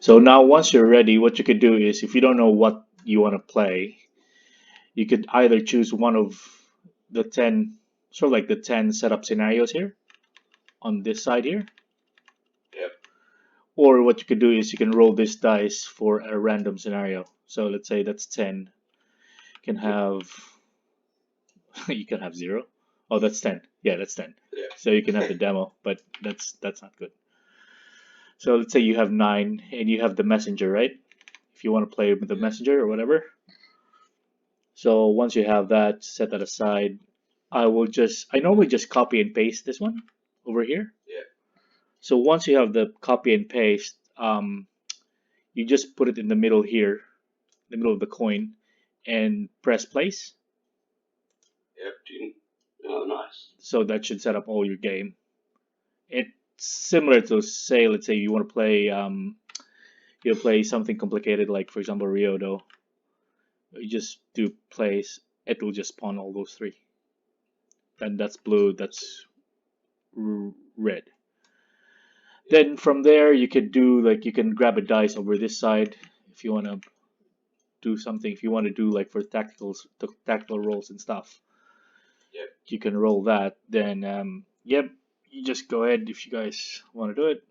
So now once you're ready, what you could do is if you don't know what you want to play, you could either choose one of the 10, sort of like the 10 setup scenarios here on this side here. Yep. Or what you could do is you can roll this dice for a random scenario. So let's say that's 10. You can have you can have 0. Oh, that's 10. Yeah, that's 10. Yeah. So you can have the demo, but that's not good. So let's say you have 9 and you have the messenger, right? If you want to play with the messenger or whatever. So once you have that, set that aside. I normally just copy and paste this one over here. Yeah. So once you have the copy and paste, you just put it in the middle here, the middle of the coin, and press place. Yep. Oh, nice. So that should set up all your game. It's similar to say, let's say you want to play, you'll play something complicated like, for example, Ryodo. You just do place, it will just spawn all those 3. Then that's blue, that's red. Then from there you could do like you can grab a dice over this side if you want to do something. If you want to do like for tactical rolls and stuff, Yep. you can roll that. Then yep, you just go ahead if you guys want to do it.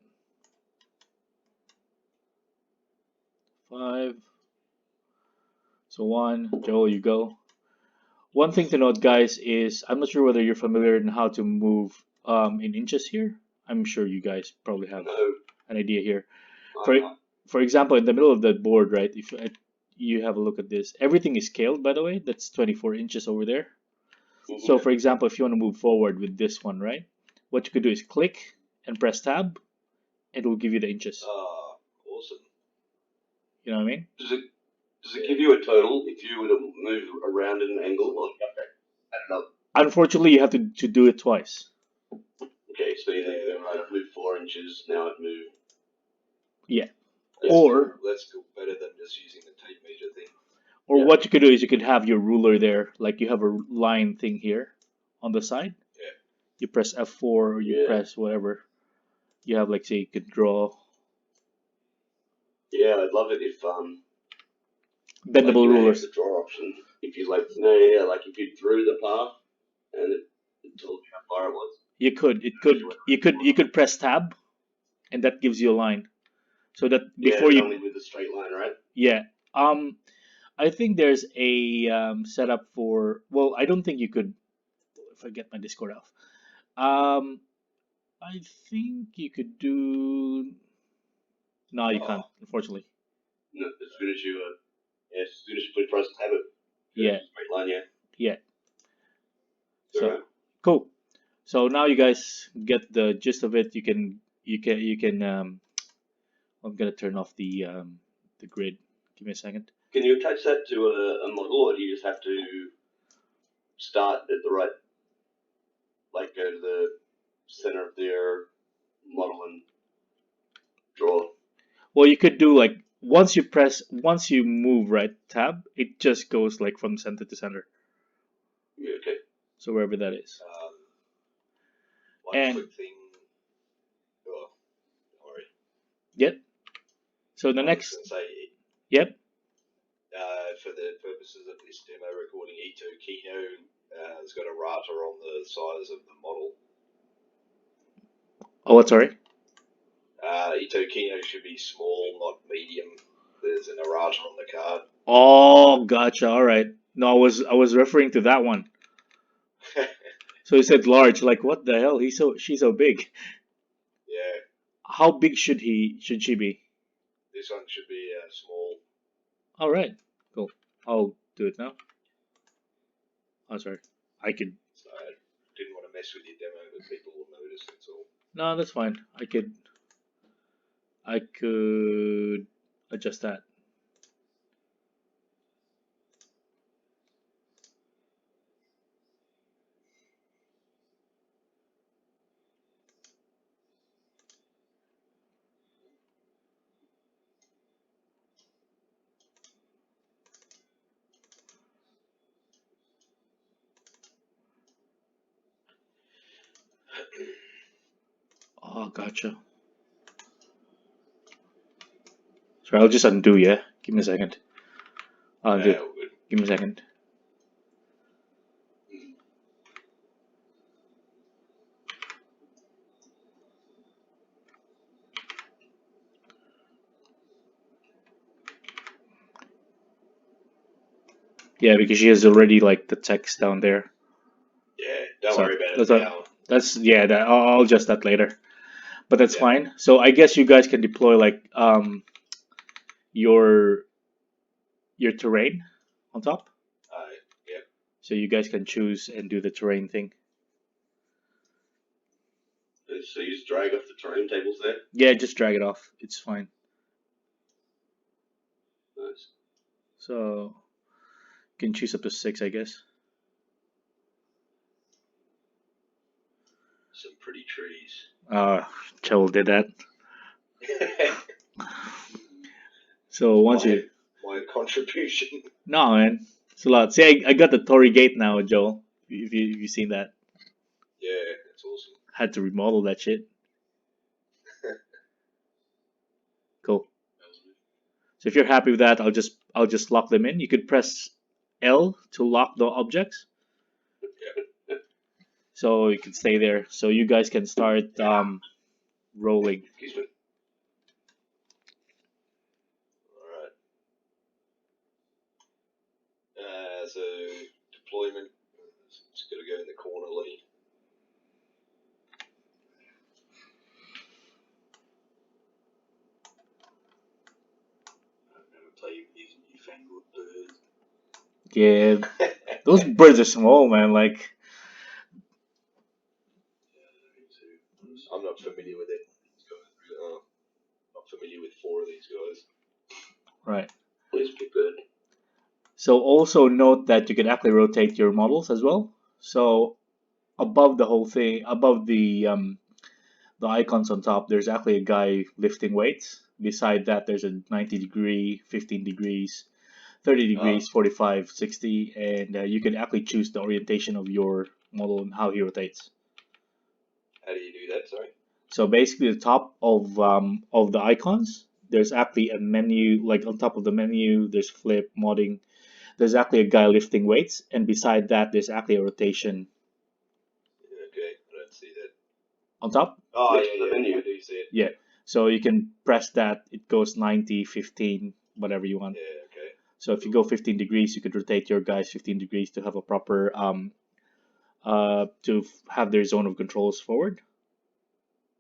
5. So 1, Joel, you go. One thing to note, guys, is I'm not sure whether you're familiar in how to move in inches here. I'm sure you guys probably have No, an idea here. I'm For not. for example, in the middle of the board, right? If you have a look at this, everything is scaled, by the way. That's 24 inches over there. So, for example, if you want to move forward with this one, right? What you could do is click and press tab. It will give you the inches. Awesome. You know what I mean? Does it give you a total if you were to move around at an angle? Or, I don't know. Unfortunately, you have to do it twice. Okay, so then I'd move 4 inches. Now I'd move. Yeah. That's Or that's still better than just using the tape measure thing. or Yeah. what you could do is you could have your ruler there, like you have a line thing here on the side. Yeah. You press F4 or you press whatever. You have like say you could draw Yeah, I'd love it if bendable you rulers. have the draw option. If you like like if you drew the path and it told you how far it was. You could press tab, and that gives you a line. So that before Yeah, you only with a straight line, right? yeah I think there's a setup for well I don't think you could if I get my Discord off. I think you could do no you can't unfortunately. No, as soon as you press tab it. Yeah. Straight line, yeah. Yeah. So Alright. cool. So now you guys get the gist of it. You can I'm gonna turn off the grid. Give me a second. Can you attach that to a model, or do you just have to start at the right, like go to the center of their model and draw? Well, you could do like once you move right tab, it just goes like from center to center. Yeah, okay. So wherever that is. One And quick thing. Oh, sorry. yep. So the I was next gonna say, yep. for the purposes of this demo recording, Ito Kino has got a rata on the size of the model. Oh, what sorry? Ito Kino should be small, not medium. There's an errata on the card. Oh, gotcha. All right. No, I was referring to that one. So he said large. Like what the hell? She's so big. Yeah. How big should she be? This one should be small. All right. Cool. I'll do it now. Oh, sorry. I could. So I didn't want to mess with your demo, but people will notice. That's all. No, that's fine. I could adjust that. Oh, gotcha. Sorry, I'll just undo. Yeah, give me a second. I'll undo. All good. Give me a second. Yeah, because she has already like the text down there. Yeah, don't So worry about it that's now. that's yeah. That I'll adjust that later. But that's Yeah. fine. So I guess you guys can deploy like your terrain on top. Yeah. So you guys can choose and do the terrain thing. So you just drag off the terrain tables there. Yeah, just drag it off. It's fine. Nice. So you can choose up to 6, I guess. Some pretty trees. Joel did that. So once you my contribution. no man, it's a lot. See, I got the Tory Gate now, Joel. If you seen that, Yeah, that's awesome. had to remodel that shit. Cool. So if you're happy with that, I'll just lock them in. You could press L to lock the objects, Yeah. so you can stay there. So you guys can start rolling. Excuse me. Alright. So deployment. It's got to go in the corner, Leigh. I've never played with these newfangled birds. Yeah, those birds are small, man. Like I'm not familiar with it. Not familiar with 4 of these guys. right. Where's Big Bird? So also note that you can actually rotate your models as well. So above the whole thing, above the icons on top, there's actually a guy lifting weights. Beside that, there's a 90 degree, 15 degrees, 30 degrees, 45, 60, and you can actually choose the orientation of your model and how he rotates. How do you do that? Sorry. So basically, the top of the icons, there's actually a menu. Like on top of the menu, there's flip, modding. There's actually a guy lifting weights, and beside that, there's actually a rotation Okay, I don't see that. on top. Oh, yeah, the menu. I do see it. Yeah. So you can press that. It goes 90, 15, whatever you want. Yeah, okay. So if you go 15 degrees, you could rotate your guys 15 degrees to have a proper have their zone of controls forward.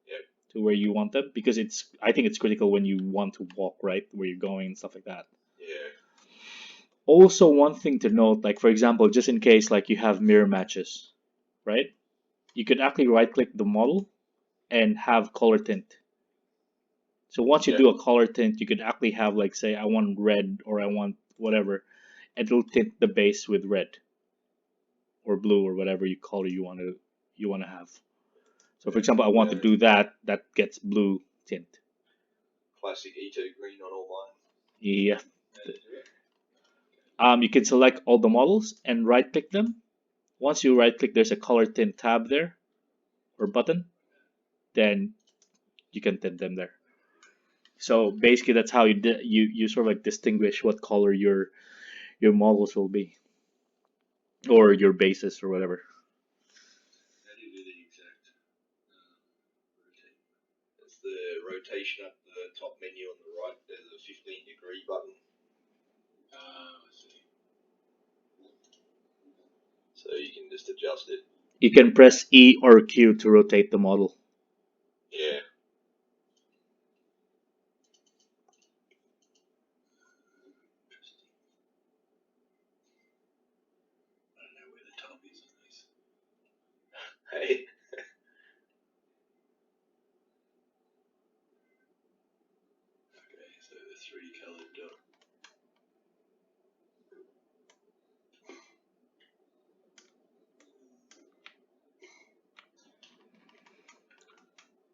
Yep. To where you want them, because I think it's critical when you want to walk right where you're going and stuff like that. Yeah. Also, one thing to note, like for example, just in case like you have mirror matches, right? You could actually right click the model and have color tint. So once you do a color tint, you could actually have like say I want red or I want whatever, and it'll tint the base with red or blue or whatever you color you want to have. So for example, I want to do that gets blue tint. Classic E2 green on all mine. Yeah. You can select all the models and right click them. Once you right click, there's a color tint tab there or button. Then you can tint them there. So basically, that's how you sort of like distinguish what color your models will be, or your bases or whatever. How do you do the exact rotate? That's the rotation up the top menu on the right. There's a 15-degree button. I see. So you can just adjust it. You can press E or Q to rotate the model. Yeah. I don't know where the top is on this. Hey. Okay, so the 3-colored dot.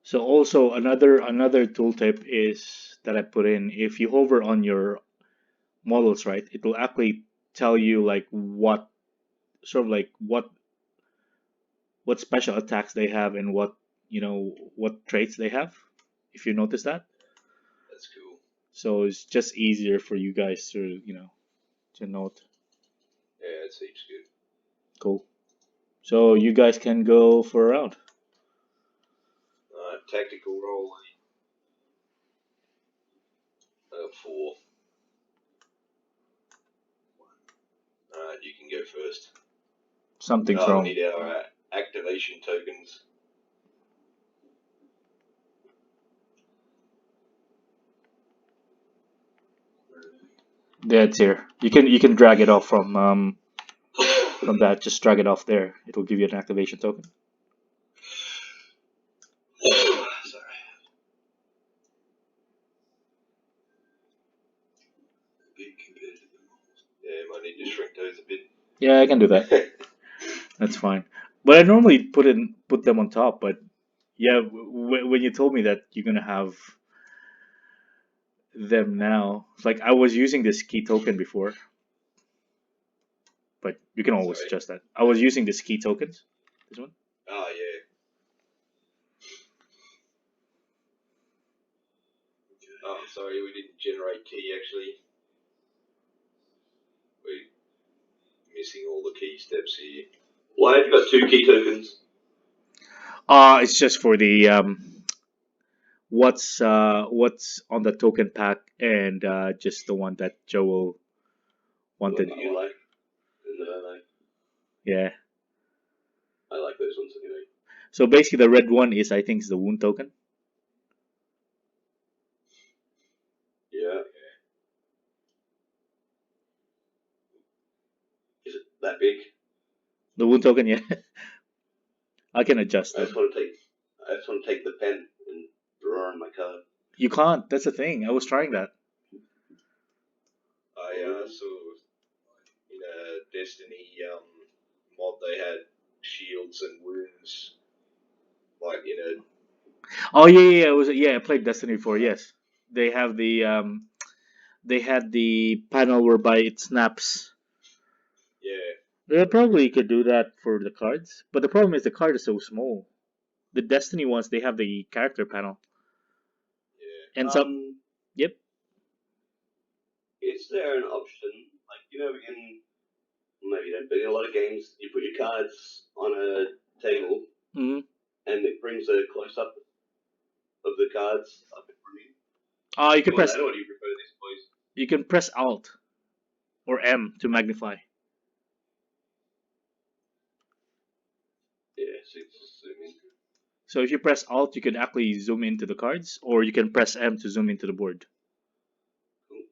So also another tooltip is that I put in. If you hover on your models, right, it will actually tell you like what sort of like what special attacks they have and what what traits they have. If you notice that. That's cool. So it's just easier for you guys to to note. Yeah, it seems good. Cool. So you guys can go for a round. Tactical roll. 4. You can go first. Something's We wrong. need our activation tokens. Yeah, it's here. You can drag it off from that. Just drag it off there. It will give you an activation token. Sorry. Big compared to the models. Yeah, might need to shrink those a bit. Yeah, I can do that. That's fine. But I normally put them on top. But yeah, when you told me that you're gonna have them now, like I was using this key token before, but you can always Sorry. adjust that. I was using this key tokens. This one. Oh, yeah. Oh, I'm sorry, we didn't generate key actually. We're missing all the key steps here. Why have you got 2 key tokens? It's just for the what's on the token pack and just the one that Joel wanted. What do you like? And I like. Yeah. I like those ones anyway. So basically, the red one is I think is the wound token. Yeah. Is it that big? The wound token, yeah. I can adjust I it. just want to take the pen and draw on my card. You can't. That's the thing. I was trying that. I saw in a Destiny mod they had shields and wounds like in a Oh yeah. It was I played Destiny 4. Yes, they have they had the panel whereby it snaps. yeah. Yeah, probably you could do that for the cards, but the problem is the card is so small. The Destiny ones they have the character panel, Yeah. and some. Yep. Is there an option like we can maybe don't, but in a lot of games you put your cards on a table Hmm. and it brings a close up of the cards up in front of you. You can Or press that, or do you prefer this, please? Alt or M to magnify. Yeah, so it's zoom in. So if you press Alt, you can actually zoom into the cards, or you can press M to zoom into the board. Cool.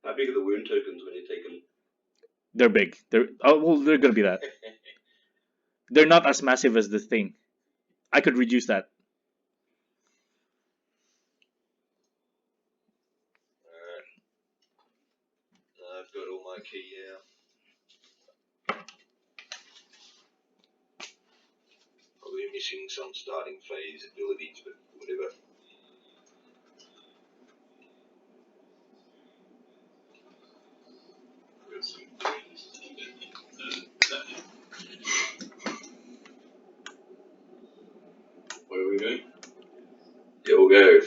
How big are the wound tokens when you take them? They're big. They're gonna be that. They're not as massive as the thing. I could reduce that. Alright. I've got all my key now. Probably missing some starting phase abilities, but whatever. What are we doing? Yeah, we'll go.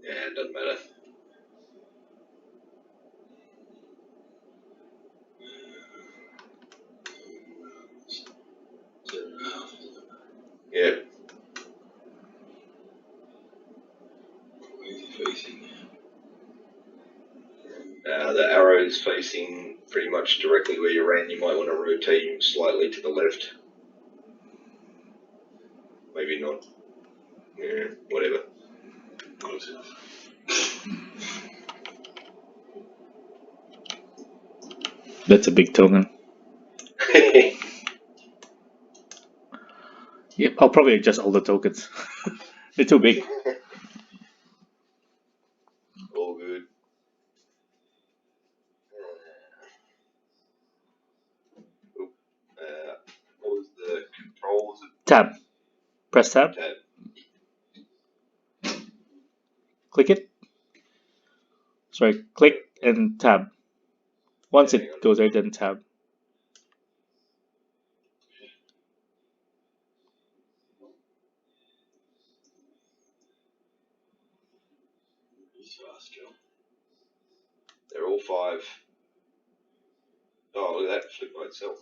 Yeah, it doesn't matter. Yeah. Where's he facing? The arrow is facing pretty much directly where you ran. You might want to rotate him slightly to the left. Maybe not. Yeah, whatever. That's a big token. Yep, I'll probably adjust all the tokens. They're too big. All good. What was the controls? Tab. Press tab. Tab. Click it. Sorry, click and tab. Once Yeah, hang it on. goes there, then tab. He's fast, Joe. They're all 5. Oh, look at that, flip by itself.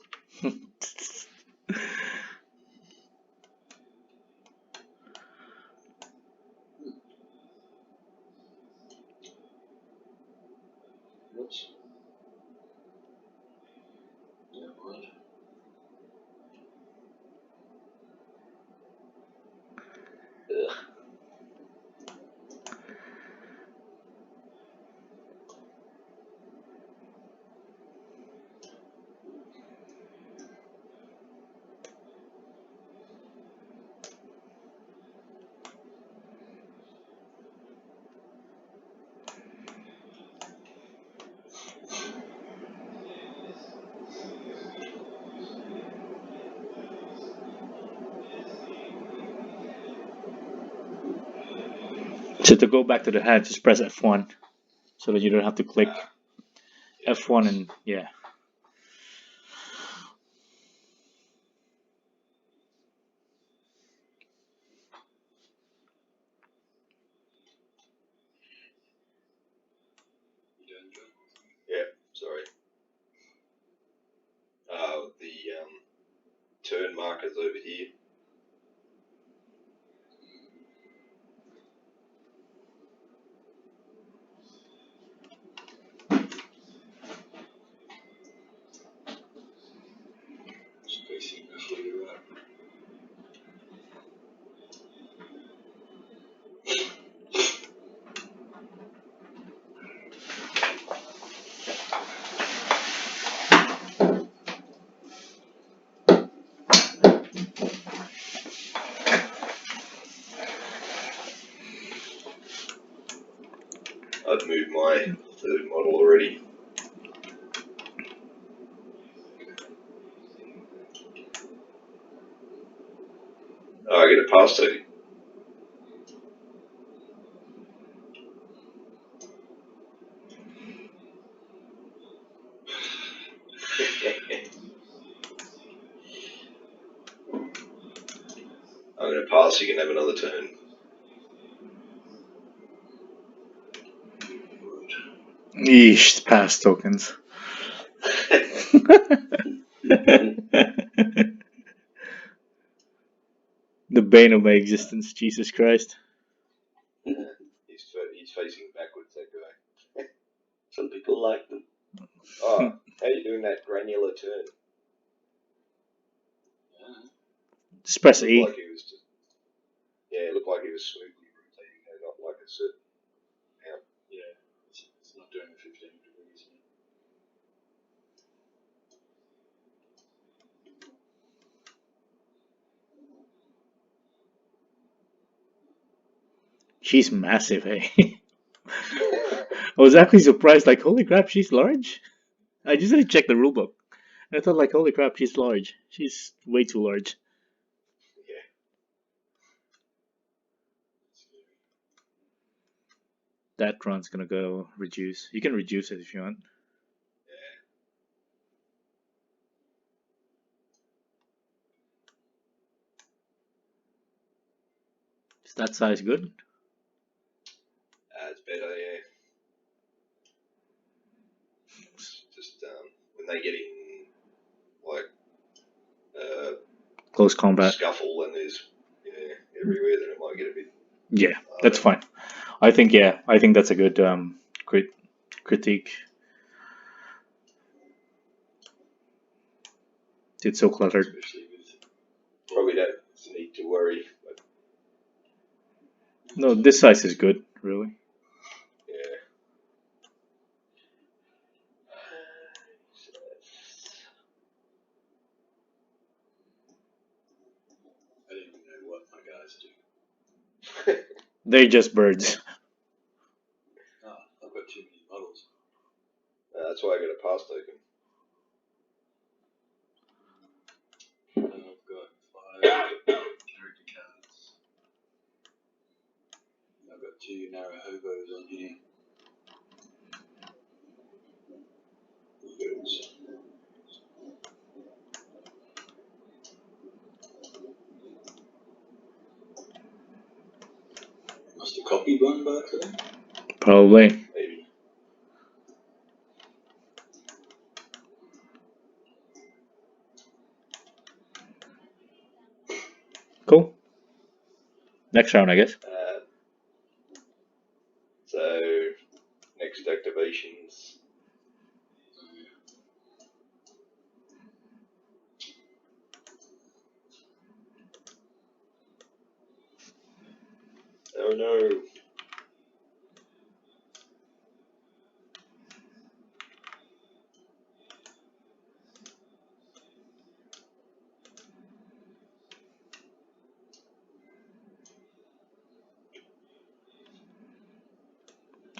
Whoops. Never mind. Ugh. So to go back to the hand, just press F1, so that you don't have to click F1 and yeah. You doing, Joe? Yeah, sorry. The turn marker's over here. Spacing before you're up. I've moved my 3rd model already. Oh, I get a pass token. I'm going to pass, you can have another turn. Yeesh, pass tokens. The bane of my existence, Jesus Christ. He's facing backwards, that guy. Some people like them. Oh, how are you doing that granular turn? Yeah. Just press Looked E. like he was just, yeah, it looked like he was smoothly rotating, not like a certain amount. Yeah. It's not doing the 15 degrees. She's massive, hey. I was actually surprised, like, holy crap, she's large. I just had to check the rulebook. And I thought, like, holy crap, she's large. She's way too large. Yeah. That run's gonna go reduce. You can reduce it if you want. Is that size good? It's better, yeah. It's just when they get in, like, Close combat. scuffle and there's everywhere, then it might get a bit. Yeah, that's fine. I think that's a good critique. It's so cluttered. Especially with Probably don't need to worry. But No, this size is good, really. yeah. I don't even know what my guys do. They're just birds. Oh, I've got too many models. That's why I got a pass token. I've got 5 character cards. 2 narrow hobos on here. Must have copied one by accident. Probably. Maybe. Cool. Next round, I guess. So, next activations. Oh no.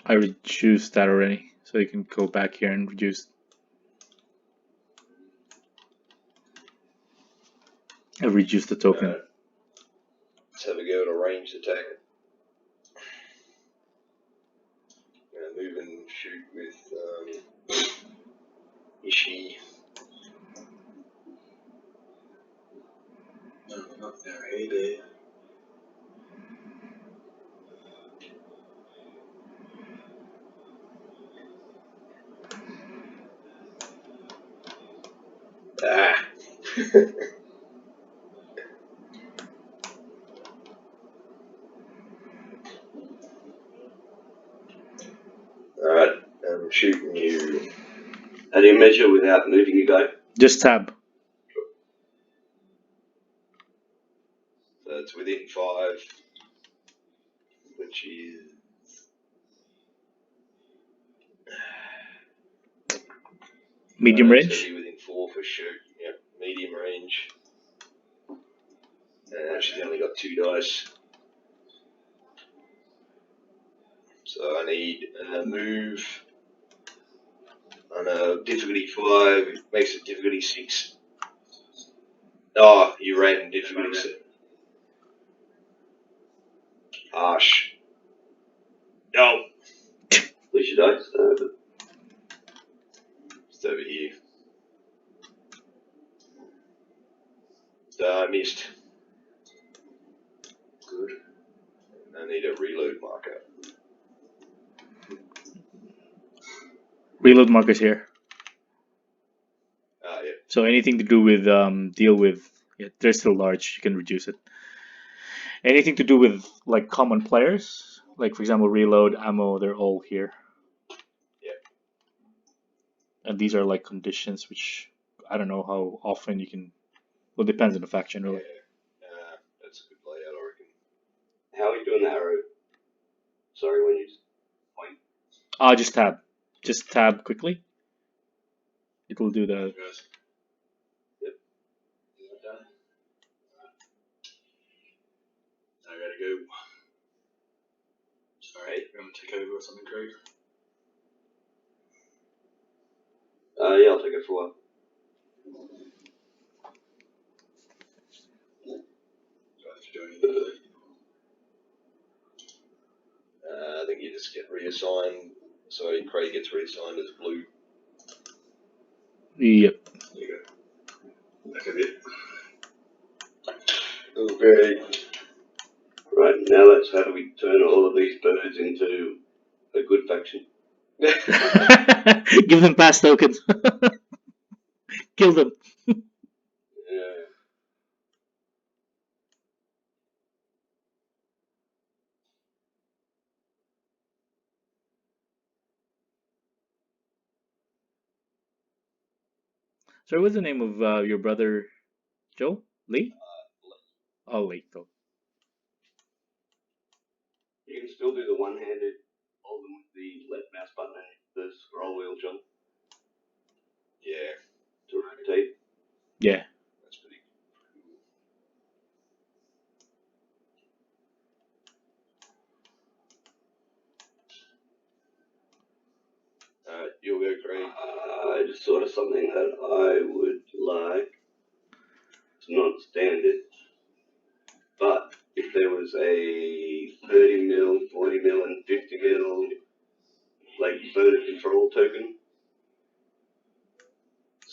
I reduced that already, so you can go back here and reduce. I reduced the token. Let's have a go at a ranged attack. Move and shoot with Ishii. No, not their heyday. Ah! Alright, I'm shooting you. How do you measure without moving your guy? Just tab. So it's within 5, which is Medium so range. it'll be within 4 for shoot. Yep, medium range. She's only got 2 dice. So I need a move on a difficulty 5, makes it difficulty 6. Oh, you ran difficulty 6. Harsh. No. At least you don't. Just over here. So I missed. Good. I need a reload marker. Reload markers here. Ah, yeah. So anything to do with deal with, yeah, they're still large. You can reduce it. Anything to do with like common players, like for example reload, ammo, they're all here. Yeah. And these are like conditions which I don't know how often you can. Well, depends on the faction really. Yeah. That's a good layout, I reckon. How are you doing the arrow? Sorry, when you point. Just tab. Just tab quickly. It will do the. Yep. Is that done? I gotta go. Sorry, you want to take over or something, Craig? Yeah, I'll take it for one. Do I have to do anything? I think you just get reassigned. So Craig gets reassigned as blue. Yep. There you go. Back a bit. Okay. Right, now let's how do we turn all of these birds into a good faction? Give them pass tokens. Kill them. Yeah. So what's the name of your brother, Joe? Leigh? Oh, Leigh. Cool. You can still do the one-handed, hold them with the left mouse button and the scroll wheel, John. Yeah. To rotate. Yeah. That's pretty cool. Alright, you'll go, Craig. I just thought of something that I would like. It's not standard. But if there was a 30 mil, 40 mil,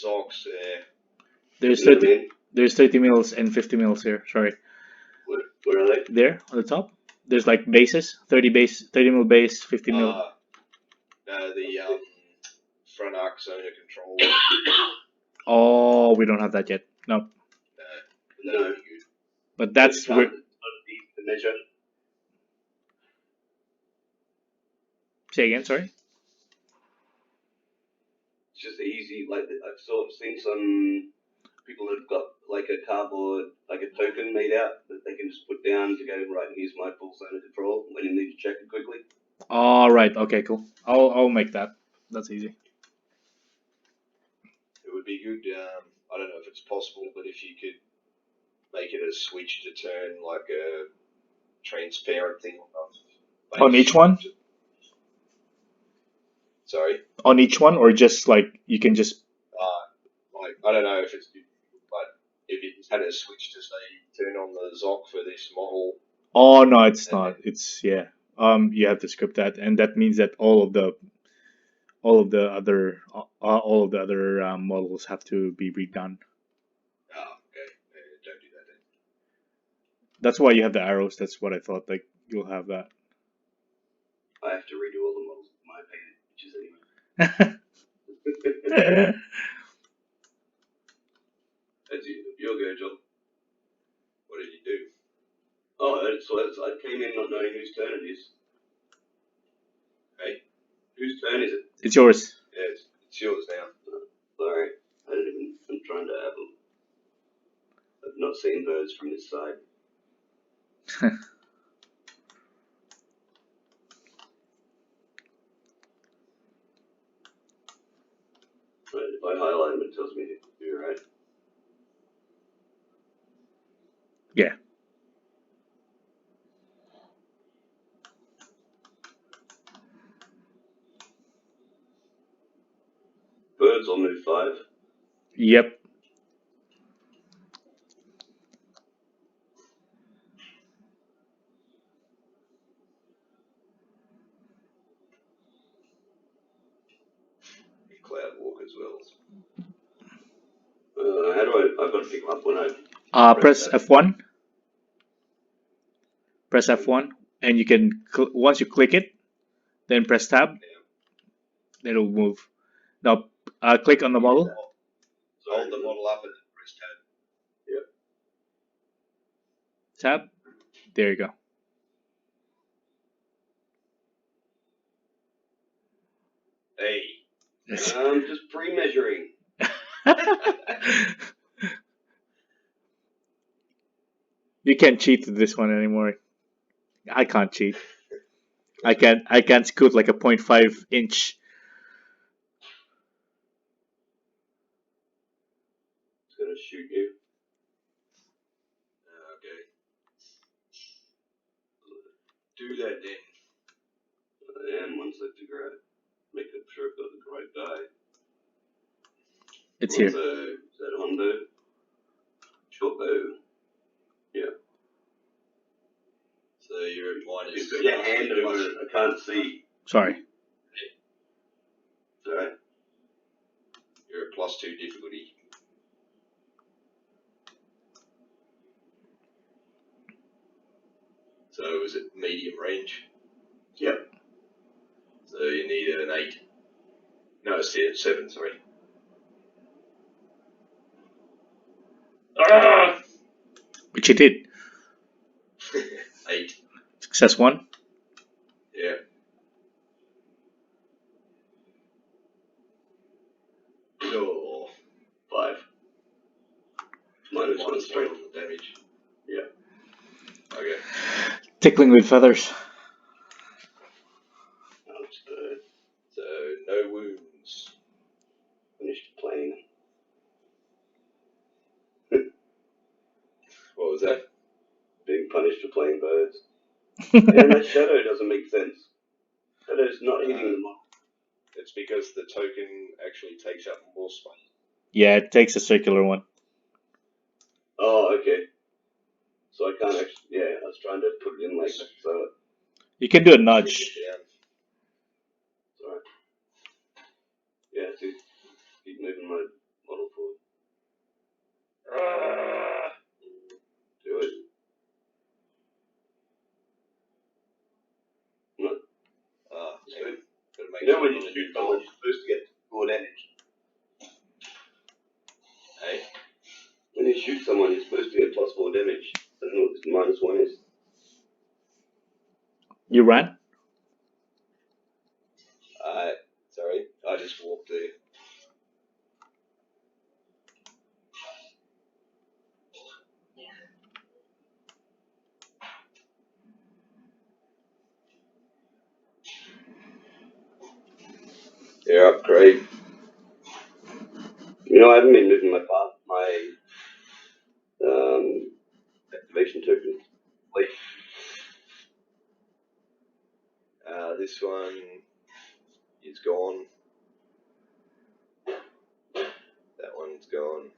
Zocs, There's You know what I 30. mean? There's 30 mils and 50 mils here. Sorry, Where are they? there on the top. There's like bases. 30 mil base, 50 mil. no, the front arc zoner control. Oh, we don't have that yet. No, No. That'd be good. but that's Can't- where. it's not easy to measure. Say again. Sorry. It's just easy. Like I've sort of seen some people that have got like a cardboard, like a token made out that they can just put down to go right. Here's my full zone of control when you need to check it quickly. All right. Okay. Cool. I'll make that. That's easy. It would be good. I don't know if it's possible, but if you could make it a switch to turn like a transparent thing on On each one? Sorry. On each one, or just like you can just. Like I don't know if it's, but if it had a switch to say turn on the Zoc for this model. Oh no, it's not. It's yeah. You have to script that, and that means that all of the other models have to be redone. Oh, okay. Don't do that then. That's why you have the arrows. That's what I thought. Like you'll have that. I have to redo all the models with my painted pictures anyway. That's your go, John. What did you do? Oh, I came in not knowing whose turn it is. Hey, Whose turn is it? It's yours. yeah, it's yours now. Sorry, I didn't even. I'm trying to have them. I've not seen birds from this side. Right, if I highlight them, it tells me to do right. Yeah. Birds will move 5. Yep. Cloud walk as well. How do I've got to pick them up when I. Press F1. Press F1, and you can once you click it, then press Tab. It'll move. Now, click on the model. Hold the model up and then press tab. Tab. There you go. Hey. I'm just pre-measuring. You can't cheat with this one anymore. I can't cheat. I can't scoot like a 0.5 inch. It's gonna shoot you. Okay. Do that then. And once I figure out, make sure I've got the right guy. It's here. Is that Hondo? Short bow. Yeah. So you're at minus. You've got your hand over it. I can't see. Sorry. Sorry. You're at +2 difficulty. So is it medium range? Yep. So you need an 8. No, it's 7, sorry. Ah! Which you did. 8. Success 1. Yeah. Oh. 5. Minus 1 -1 strength. on the damage. Yeah. Okay. Tickling with feathers. I'll just So no wounds. finish playing. What was that? Being punished for playing birds. And that shadow doesn't make sense. Shadow's not hitting the model. It's because the token actually takes up more space. Yeah, it takes a circular one. Oh, okay. So I can't actually. Yeah, I was trying to put it in like so. You can do a nudge. Down. Sorry. Yeah, see, keep moving my model. when you shoot someone, you're supposed to get more damage. Hey, When you shoot someone, you're supposed to get +4 damage. I don't know what this -1 is. You ran? sorry, I just walked there. Yeah, upgrade. You know, I haven't been moving my activation tokens. Like, This one is gone. That one's gone.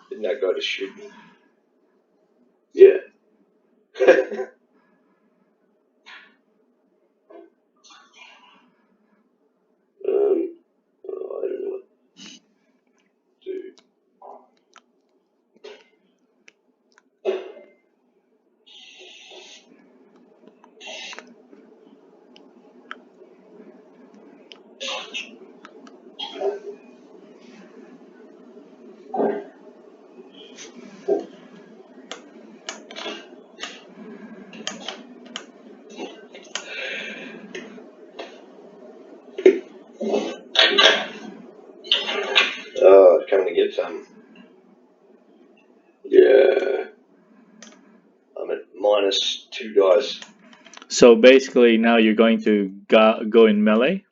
Didn't that go to shoot me? yeah. I don't know what to do. Coming to get some. Yeah. I'm at -2 dice. So basically now you're going to go in melee.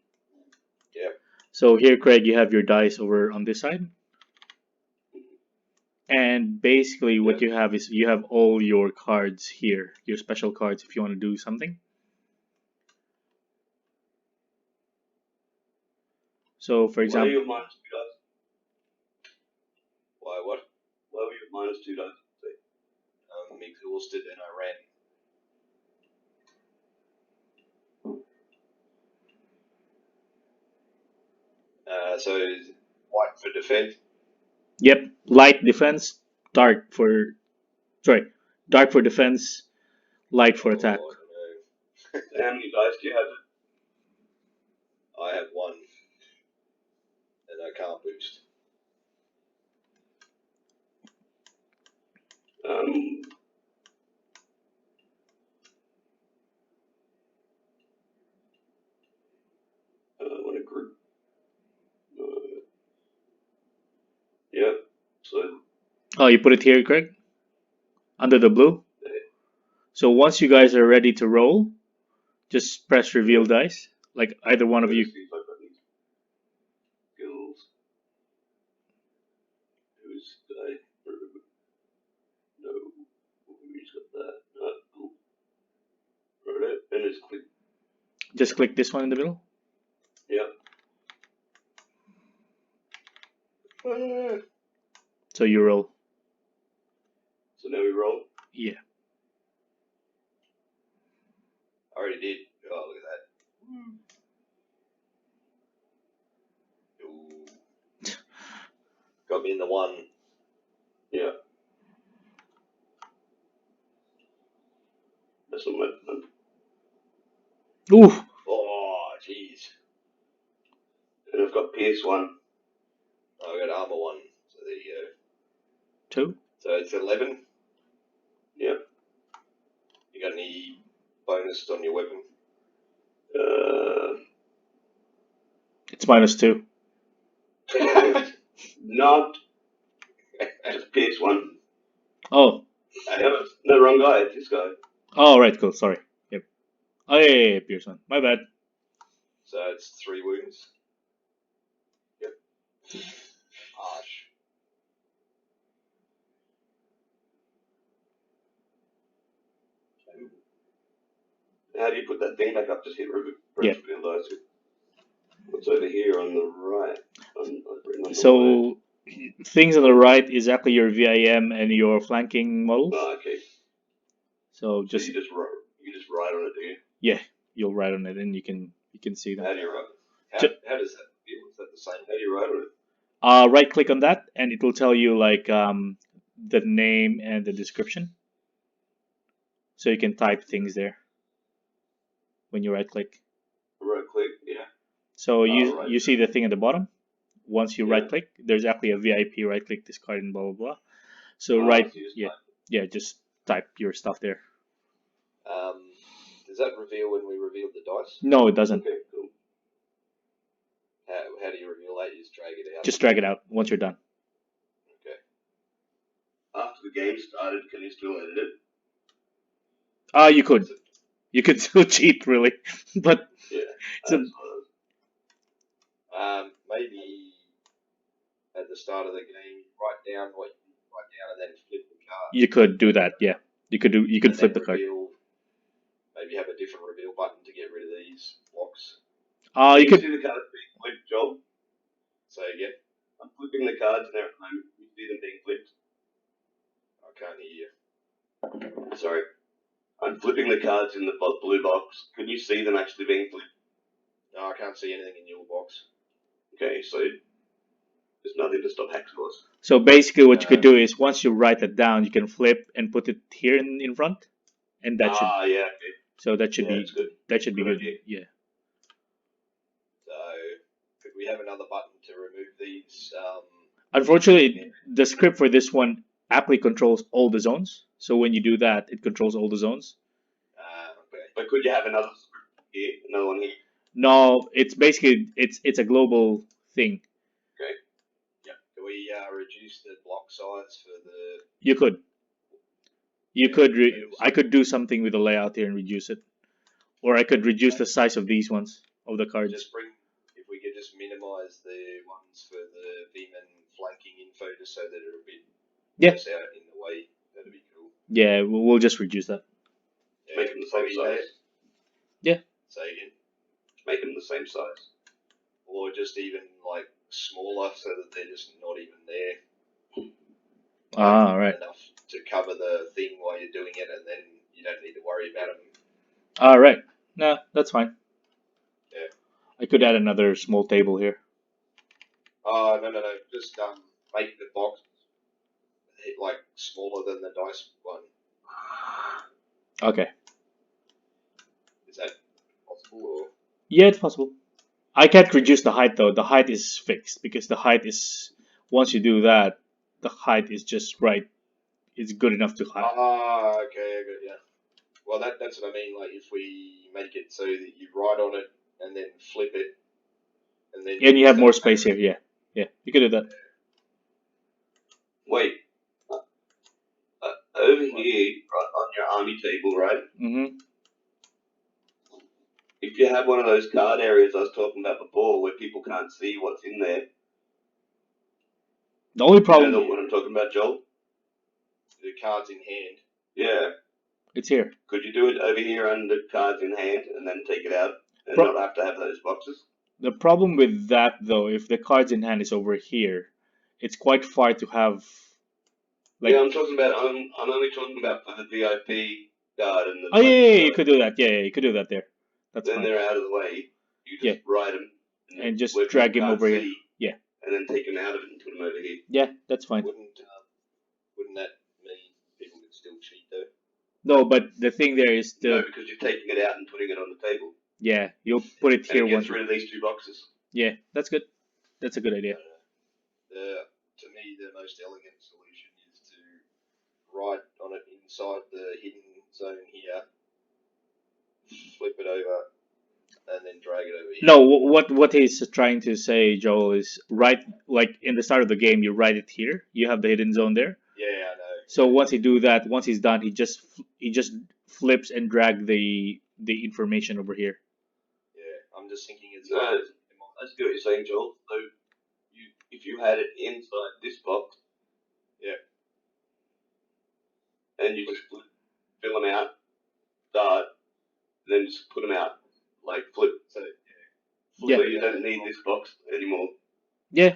Yep. So here, Craig, you have your dice over on this side. And basically what you have is you have all your cards here, your special cards if you want to do something. So for Why are example, you at -2 dice? Why what? Why were you at -2 dice? I'm exhausted and I ran. So is white for defense. yep, light defense, dark for dark for defense, light for attack. I don't know. How many dice do you have? I have one, and I can't boost. What a group. Yep. So. Oh, you put it here, Craig? Under the blue? So once you guys are ready to roll, just press reveal dice. Like either one of you. See if I've got any skills. Who's I? No. Who's got that? Cool. Right, and it's click. Just click this one in the middle. Yep. So you roll. So now we roll. Yeah. I already did. Oh, look at that. Ooh. Got me in the one. Yeah. That's not my fun. Ooh. Oh, jeez. And I've got PS1. Oh, I got armor one. So there you go. 2. So it's 11. Yep. You got any bonus on your weapon? It's -2. Not. Just PS1. Oh. No, wrong guy. It's this guy. Oh, right, cool. Sorry. Yep. Oh, yeah, Pearson. My bad. So it's 3 wounds. Yep. Harsh. How do you put that thing back up? Just hit Yeah. realize it. What's over here on the right? So things on the right is exactly your VIM and your flanking models. Oh, okay. So So just you just ride on it, do you? yeah, you'll write on it and you can see them. How do you ride? How does that feel? Is that the same? How do you ride on it? Right click on that and it will tell you like the name and the description. So you can type things there. when you right click. Right click, yeah. So right. you see the thing at the bottom. Once you Yeah. right click, there's actually a VIP right click this card and blah blah blah. So Oh, right, so you just yeah, type. yeah, just type your stuff there. Does that reveal when we reveal the dice? No, it doesn't. Okay, cool. How do you reveal that? You just drag it out. Just drag it out once you're done. Okay. After the game started, can you still edit it? You could. You could still cheat, really, but Yeah. it's a, That's what I was- Maybe at the start of the game, write down what you write down and then flip the card. you could do that. Yeah, you could And flip then the card. Maybe have a different reveal button to get rid of these blocks. You Can could. see the cards being flipped, Joel? So again, I'm flipping the cards now at the moment. You see them being flipped. I can't hear you. Sorry. I'm flipping the cards in the blue box. Can you see them actually being flipped? No, I can't see anything in your box. Okay, so there's nothing to stop Hacksaws. So basically, what you could do is once you write it down, you can flip and put it here in front, and that should. Yeah, okay. So that should Yeah, be that's good. that should be Good good. idea. Yeah. So could we have another button to remove these? Unfortunately, the script for this one aptly controls all the zones. So when you do that, it controls all the zones. Okay. But could you have another script here, another one here? No, it's basically it's a global thing. Okay. Yeah. Can we reduce the block size for the? You could. Yeah, I could do something with the layout here and reduce it, or I could reduce the size of these ones of the cards. Just if we could just minimize the ones for the Veman flanking info just so that it'll be less out in the way, that'd be cool. Yeah, we'll just reduce that. Yeah, Make them the same size. Say again. Make them the same size. Or just even like smaller so that they're just not even there. Right. Enough to cover the thing while you're doing it, and then you don't need to worry about them. All right. No, that's fine. Yeah. I could add another small table here. Oh no! Just make the box like smaller than the dice one. Okay. Is that possible? Or? Yeah, it's possible. I can't reduce the height though. The height is fixed because the height is once you do that, the height is just right. It's good enough to hide. Okay, good, yeah. Well, that's what I mean. Like, if we make it so that you write on it and then flip it, and then And you have more space here. Yeah, you could do that. Wait. Over here, right on your army table, right? Mm-hmm. If you have one of those card areas I was talking about before, where people can't see what's in there, The only you problem know what I'm talking about, Joel? the cards in hand. Yeah. it's here. Could you do it over here under cards in hand and then take it out and not have to have those boxes? The problem with that though, if the cards in hand is over here, it's quite far to have. Like, Yeah, I'm talking about. I'm only talking about for the VIP card and the. oh yeah, you could do that. Yeah, you could do that there. That's then fine. they're out of the way. You just write them And just where drag people him can't over here. see, Yeah. and then take them out of it and put them over here. Yeah, that's fine. Wouldn't that mean people could still cheat though? No, but the thing there is No, because you're taking it out and putting it on the table. Yeah, you'll put it here And it once. gets rid of these two boxes. Yeah, that's good. That's a good idea. To me, the most elegant solution is to write on it inside the hidden zone here, flip it over, and then drag it over here. No, what he's trying to say, Joel, is right. Like in the start of the game, you write it here. You have the hidden zone there. Yeah, I know. So once he do that, once he's done, he just flips and drag the information over here. Yeah, I'm just thinking it's. No, I see what you're saying, Joel. So, if you had it inside this box, yeah, and you just fill them out, start, and then just put them out, like flip. So, Yeah. So you don't need this box anymore. Yeah,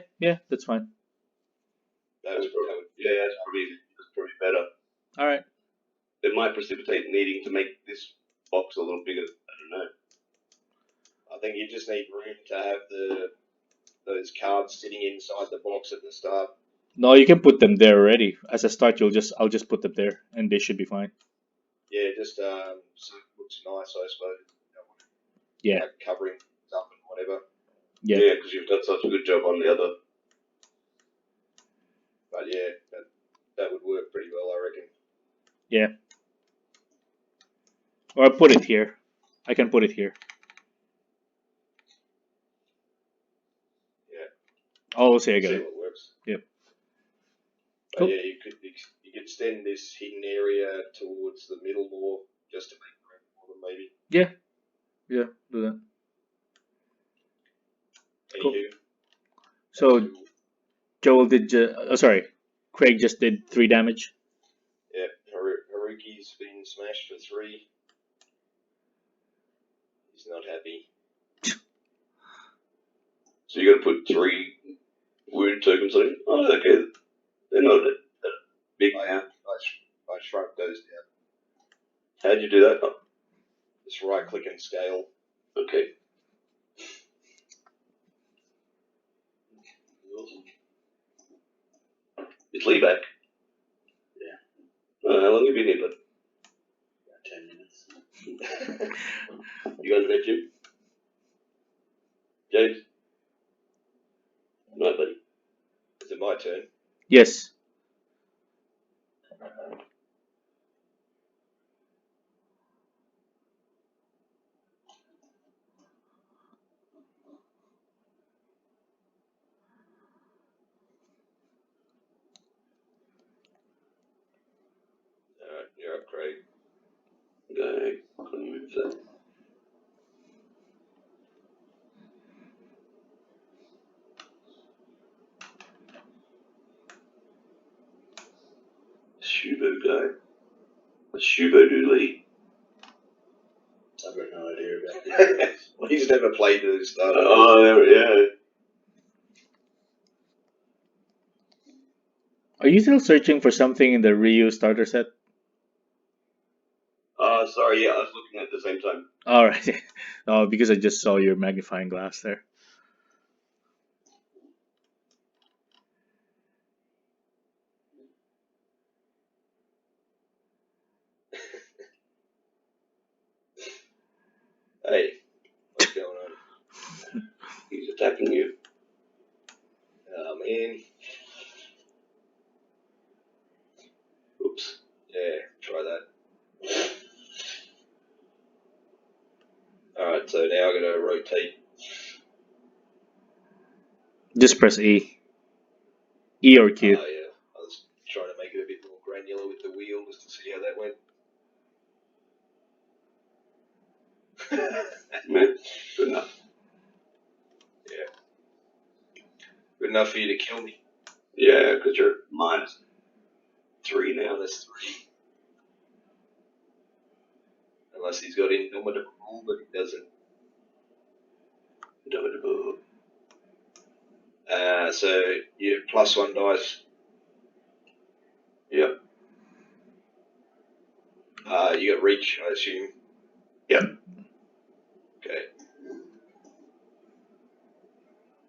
that's fine. that's That's probably better. All right. It might precipitate needing to make this box a little bigger. I don't know. I think you just need room to have those cards sitting inside the box at the start. No, you can put them there already. As a start, I'll just put them there, and they should be fine. Yeah, just so it looks nice, I suppose. Yeah. like covering up and whatever. Yeah. Yeah, because you've done such a good job on the other. But yeah, that would work pretty well, I reckon. Yeah. Or I'll put it here. I can put it here. Yeah. Oh, we'll see. I got See it. what works. Yep. But Cool. yeah, you could extend this hidden area towards the middle more, just to make room for them, maybe. Yeah. Yeah. Do that. Cool. Anywho, So Joel did. Sorry. Craig just did 3 damage. yeah, Haruki's been smashed for 3. He's not happy. So you got to put 3 wound tokens on him. Oh, okay. They're not that big now. I shrunk those down. How'd you do that? Oh, Just right click and scale. okay. Is Leigh back? Yeah. How long have you been here, bud? About 10 minutes. You going to bed, Jim? James? No, buddy. Is it my turn? Yes. Alright, you're up, Craig. Okay. Couldn't move that. Shubo guy. What's Shubo do, Leigh? I've got no idea about this. Well, he's never played this stuff. Oh, yeah. Are you still searching for something in the Ryu starter set? Sorry, yeah, I was looking at the same time. All right. Oh, because I just saw your magnifying glass there. Hey, what's going on? He's attacking you. Oh, man. Oops. Yeah, try that. Alright, so now I'm going to rotate. Just press E. E or Q. Yeah. I was trying to make it a bit more granular with the wheel just to see how that went. Man, good enough. Yeah. Good enough for you to kill me. Yeah, because you're -3 now. Minus 3. Unless he's got Indomitable, but he doesn't. Indomitable. So you +1 dice. Yep. You got reach, I assume. Yep. Okay.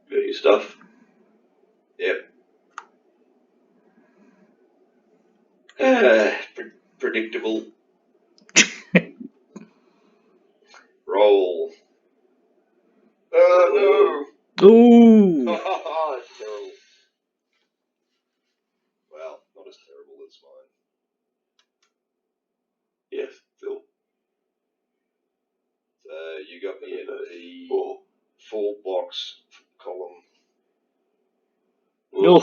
Got your stuff. Yep. Predictable. Roll. Oh no! Ooh. Oh, that's terrible. Well, not as terrible as mine. Yes, Phil. So you got me at the 4. full box column. No.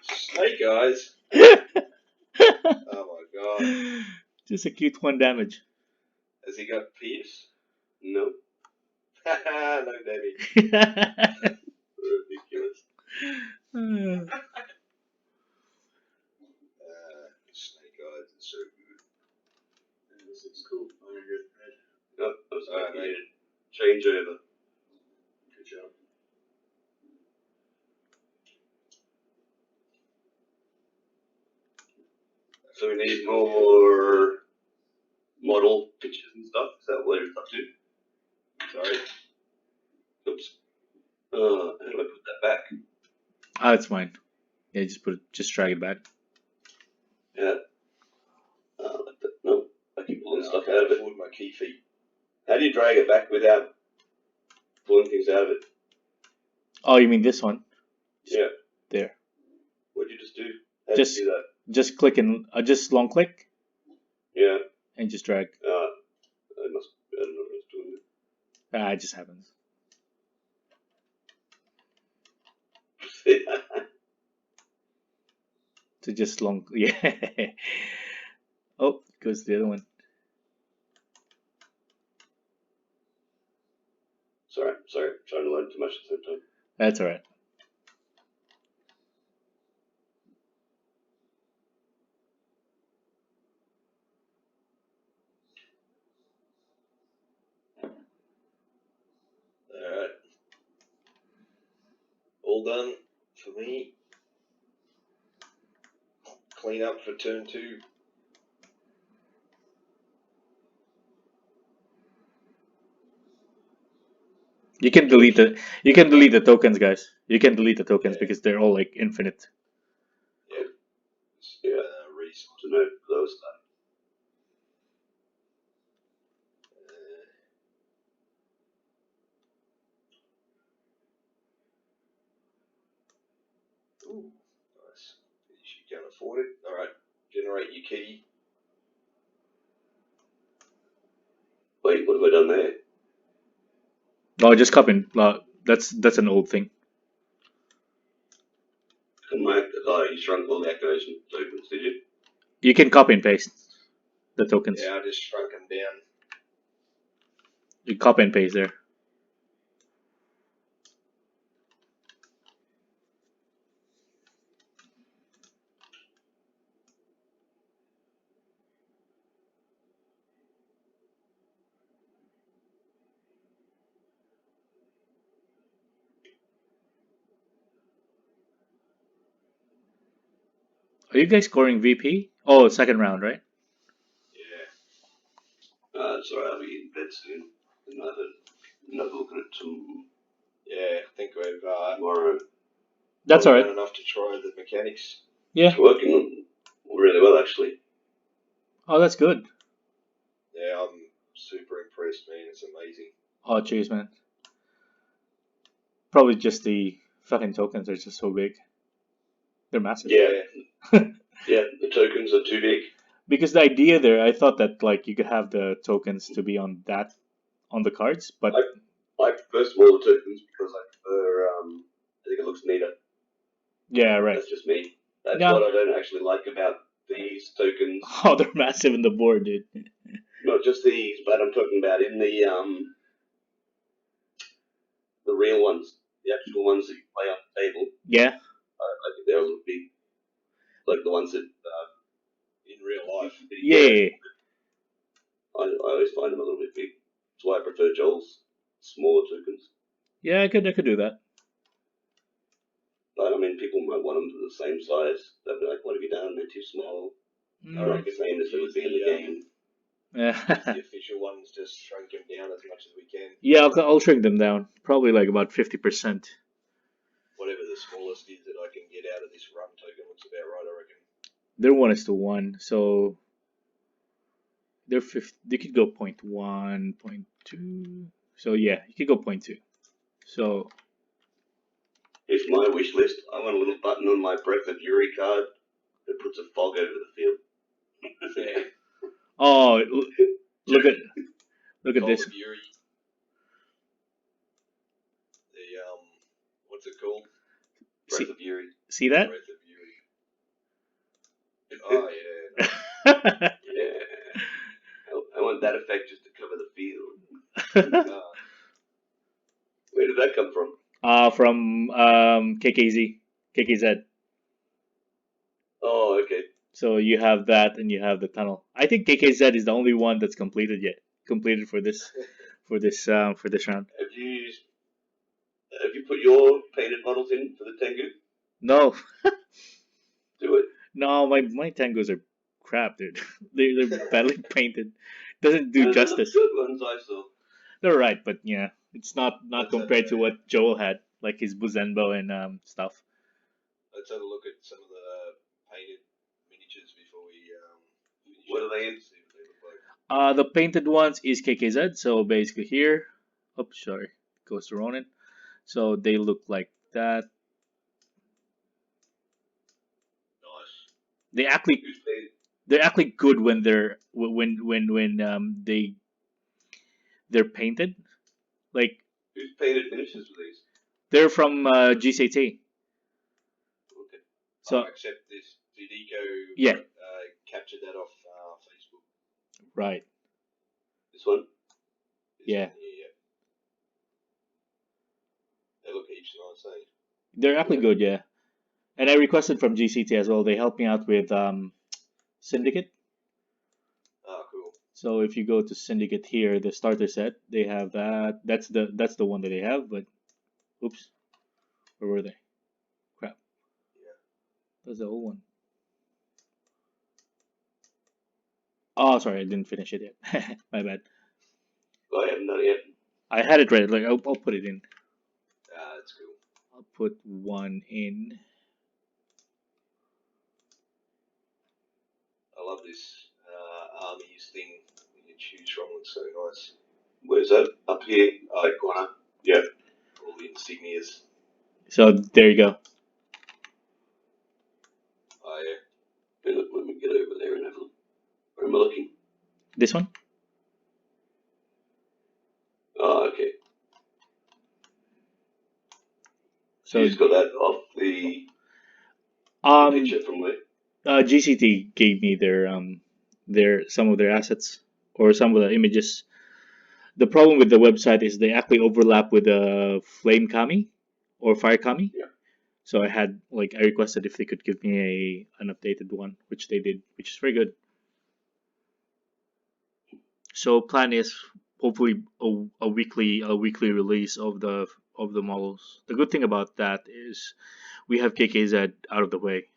Snake eyes. Oh my god. Just a cute 1 damage. Has he got Pierce? No. No damage. Ridiculous. Snake eyes is so good. This looks cool. I'm gonna go ahead. Yep, I was Alright, making mate. you change over. Good job. So we need more model pictures and stuff. Is that what it's up to? Sorry. Oops. How do I put that back? Ah, it's fine. Yeah, just drag it back. Yeah. Like that. No, I keep pulling stuff I can't out of it. afford my key feet. How do you drag it back without pulling things out of it? Oh, you mean this one? Yeah. There. What'd you just do? How Just- did you do that? Just click and just long click Yeah. and just drag. I don't know what I was doing. It just happens. So just long, yeah. Oh, goes the other one. Sorry. Trying to learn too much at the same time. That's all right. Alright. All done for me. Clean up for turn 2. You can delete the tokens, guys. You can delete the tokens Yeah. because they're all like infinite. Yep. Yeah. Resource. To know those stuff. Ooh, nice. You can't afford it. Alright, generate your key. Wait, what have I done there? No, just copy. That's an old thing. You shrunk all the activation tokens, did you? You can copy and paste the tokens. Yeah, I just shrunk them down. You copy and paste there. Are you guys scoring VP? Oh, second round, right? Yeah. Sorry, I'll be in bed soon. Another look at it Yeah, I think we've tomorrow. That's all probably right. done enough to try the mechanics. Yeah. It's working really well, actually. Oh, that's good. Yeah, I'm super impressed, man. It's amazing. Oh, jeez, man. Probably just the fucking tokens are just so big. They're massive. Yeah. Yeah, the tokens are too big. Because the idea there, I thought that like you could have the tokens to be on the cards, but I prefer smaller tokens because I prefer, I think it looks neater. yeah, right. That's just me. That's Yeah. what I don't actually like about these tokens. Oh, they're massive in the board, dude. Not just these, but I'm talking about in the real ones, the actual ones that you play on the table. Yeah. I think they're a little big, like the ones that In real life. Yeah. I always find them a little bit big. That's why I prefer Joel's smaller tokens. Yeah, I could do that. But I mean, people might want them to the same size. They'll be like, "What have you done? They're too small." Like the same as it would be in the game. Yeah. The official ones, just shrunk them down as much as we can. Yeah, I'll shrink them down. Probably like about 50%. Whatever the smallest is that I can get out of this run token looks about right, I reckon. Their 1:1, so they could go 0.1, 0.2. So yeah, you could go 0.2. So Here's my wish list. I want a little button on my Breath of Fury card that puts a fog over the field. Yeah. oh, look at Call this. of Fury. The what's it called? Breath of Fury. See that? Breath of Fury. Oh yeah. Yeah. I want that effect just to cover the field. Where did that come from? From KKZ. Oh, okay. So you have that, and you have the tunnel. I think KKZ is the only one that's completed for this round. Have you put your painted models in for the Tengu? No, Do it. no, my tangos are crap, dude. They're badly painted. Doesn't do Those are the justice. good ones I saw. They're right, but yeah, it's not That's compared to okay. what Joel had, like his Buzenbo and stuff. Let's have a look at some of the painted miniatures before we finish. What are they in? See what they look like. The painted ones is KKZ. So basically here, oops, sorry, goes to Ronin. So they look like that. Nice. They actually Who's painted? they're actually good when they're painted. Like Who's painted finishes for these? they're from GCT. Okay. So Except this Didico yeah, captured that off Facebook. right. This one. Yeah, Yeah. They look heaps nice, eh? they're actually good. Yeah, and I requested from GCT as well. They helped me out with Syndicate. Oh, cool. So if you go to Syndicate here, the starter set, they have that. That's the one that they have. But oops, where were they? Crap, Yeah. that's the old one. Oh, sorry, I didn't finish it yet. My bad. I haven't done it yet. I had it ready. Like I'll put it in. That's cool. I'll put one in. I love this armies thing that you choose from. It's so nice. Where's that? Up here? Corner. Yeah. All the insignias. So there you go. Oh, yeah. Hey, look, let me get over there and have a look. Where am I looking? This one. Oh, okay. So So you just got that off the um, picture from where? GCT gave me their some of their assets or some of the images. The problem with the website is they actually overlap with the Flame Kami or Fire Kami. Yeah. So I requested if they could give me an updated one, which they did, which is very good. So plan is hopefully a weekly release of the models. The good thing about that is we have KKZ out of the way,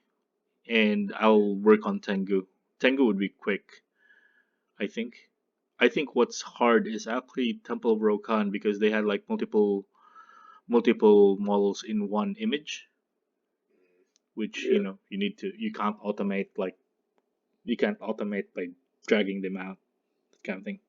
and I'll work on Tengu. Tengu would be quick, I think. I think what's hard is actually Temple of Rokan because they had like multiple models in one image, which Yeah. you can't automate by dragging them out, that kind of thing.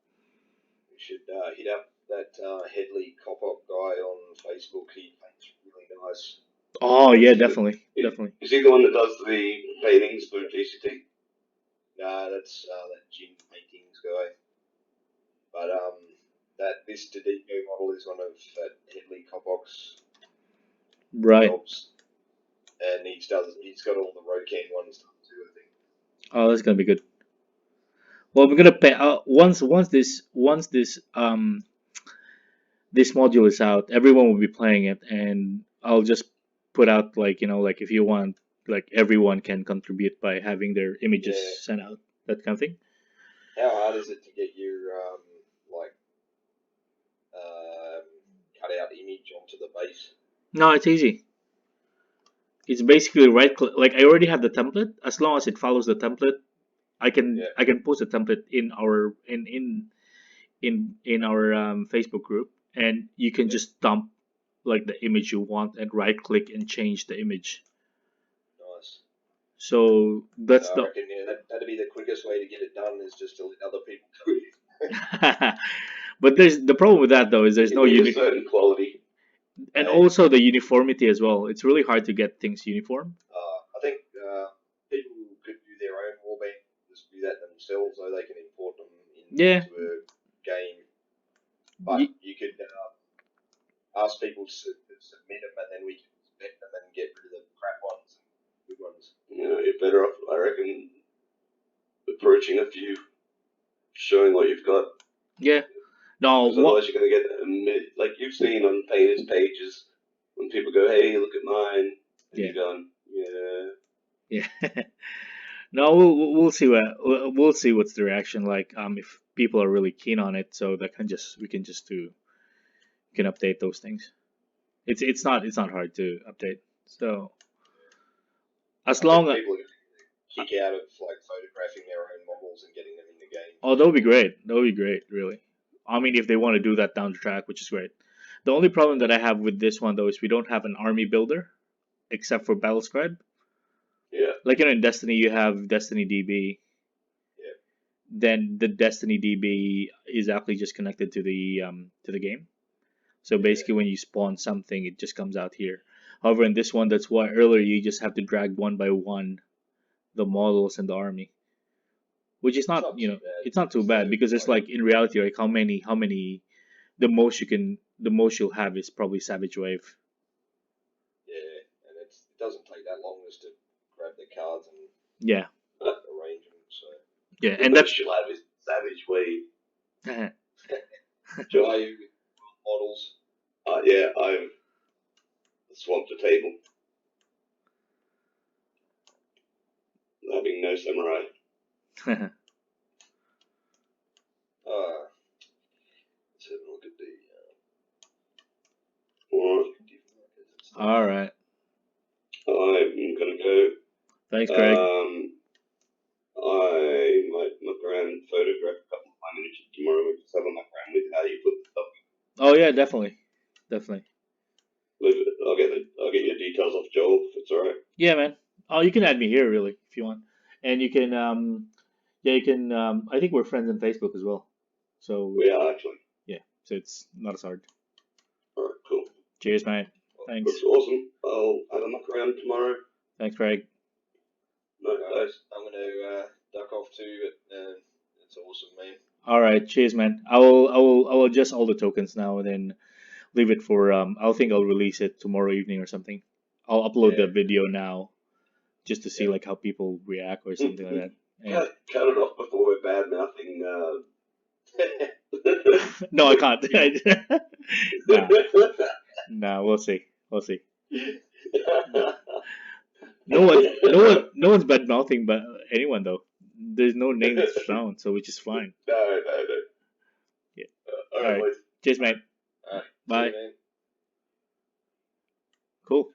We should hit up that Headley Cop-Op guy on Facebook. He paints really nice. Oh yeah, Is he definitely, the, definitely. is he the one that does the paintings for GCT? Nah, that's that Jim Paintings guy. But this Didico model is one of Headley Cop-Op's Right. jobs, and he's got all the Rokan ones done too, I think. Oh, that's gonna be good. Well, we're gonna pay once this module is out, everyone will be playing it, and I'll just put out like if you want, like everyone can contribute by having their images Yeah. sent out, that kind of thing. How hard is it to get your like cut out image onto the base? No, it's easy. It's basically right click. Like I already have the template. As long as it follows the template, I can Yeah. I can post a template in our in our Facebook group, and you can Yeah. just dump like the image you want and right click and change the image. Nice. So that's So I the reckon that'd be the quickest way to get it done is just to let other people do it. but there's the problem with that though is there's You no need a certain quality. and Hey, also the uniformity as well. It's really hard to get things uniform. I think people could do their own warband, just do that themselves, so they can import them Yeah, into a game. But y- you could ask people to submit them, and then we can inspect them and get rid of the crap ones and good ones. You're better off, I reckon, approaching a few, showing what you've got. yeah. No, Because otherwise you're going to get, like you've seen on painters' pages, when people go, hey, look at mine, and yeah, you're going, yeah. yeah. No, we'll see what's the reaction like. If people are really keen on it, so that can just we can just do we can update those things. It's not hard to update. So as I think long as people are going to kick out of like photographing their own models and getting them in the game. oh, that would be great. That would be great, really. I mean, if they want to do that down the track, which is great. The only problem that I have with this one though is we don't have an army builder except for Battlescribe. Yeah. Like in Destiny, you have Destiny DB. Yeah. then the Destiny DB is actually just connected to the game. So basically, when you spawn something, it just comes out here. However, in this one, that's why earlier you just have to drag one by one the models and the army, which is It's not, not too bad. it's not too bad because it's like in reality, like how many, the most you'll have is probably Savage Wave. Yeah, and it doesn't take that long just to grab the cards and Yeah, arrange them. So yeah, The and best you'll have is Savage Wave. play with models. Yeah, I've swamped the table. Having no samurai. Let's have a look at the. Alright, all right. I'm gonna go. Thanks, Craig. I might look around and photograph a couple of my miniatures tomorrow and just have a muck around with how you put the stuff. Oh yeah, definitely. I'll get your details off Joel if it's alright. Yeah, man. Oh, you can add me here really if you want, and you can yeah, you can I think we're friends on Facebook as well. So We are actually. yeah, so it's not as hard. Alright, cool. Cheers, man. Thanks. Looks awesome. I'll have a muck around tomorrow. Thanks, Craig. No, guys. I'm gonna duck off too. It's awesome, man. All right, cheers, man. I will adjust all the tokens now and then leave it for I think I'll release it tomorrow evening or something. I'll upload the Yeah. video now just to see Yeah. like how people react or something like that. And Cut it off before we're bad mouthing. no, I can't. Nah, we'll see. No one's bad mouthing, but anyone though. There's no names found, so which is fine. No. Yeah. All All right. right, boys. Cheers, mate. Alright, Bye. see you, man. Cool.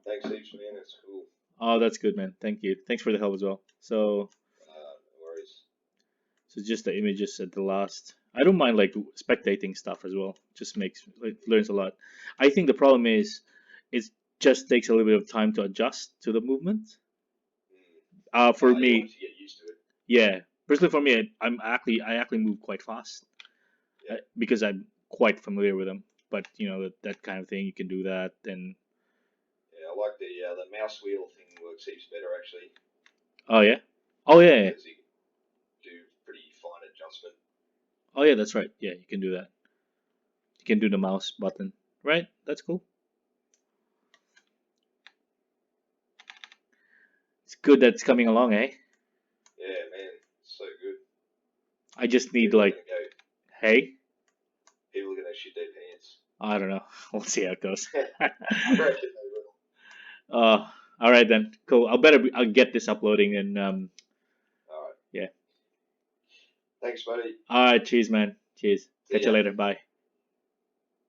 Thanks heaps, man. That's cool. Oh, that's good, man. Thank you. Thanks for the help as well. So No worries. just the images at the last. I don't mind like spectating stuff as well. Just learns a lot. I think the problem is it just takes a little bit of time to adjust to the movement. For You me, want to get used to it. yeah. Personally, for me, I actually move quite fast Yeah. because I'm quite familiar with them. But that kind of thing, you can do that. And Yeah, I like the mouse wheel thing works heaps better actually. oh yeah. Because you can do pretty fine adjustment. Oh yeah, that's right. Yeah, you can do that. You can do the mouse button. Right? That's cool. It's good that it's coming along, eh? Yeah, man, it's so good. I just need People are like, gonna go. hey, People are gonna shit their pants. I don't know. We'll see how it goes. I reckon they will. All right then. Cool. I'll get this uploading and All right. yeah. Thanks, buddy. All right. Cheers, man. Cheers. See Catch you ya. later. Bye.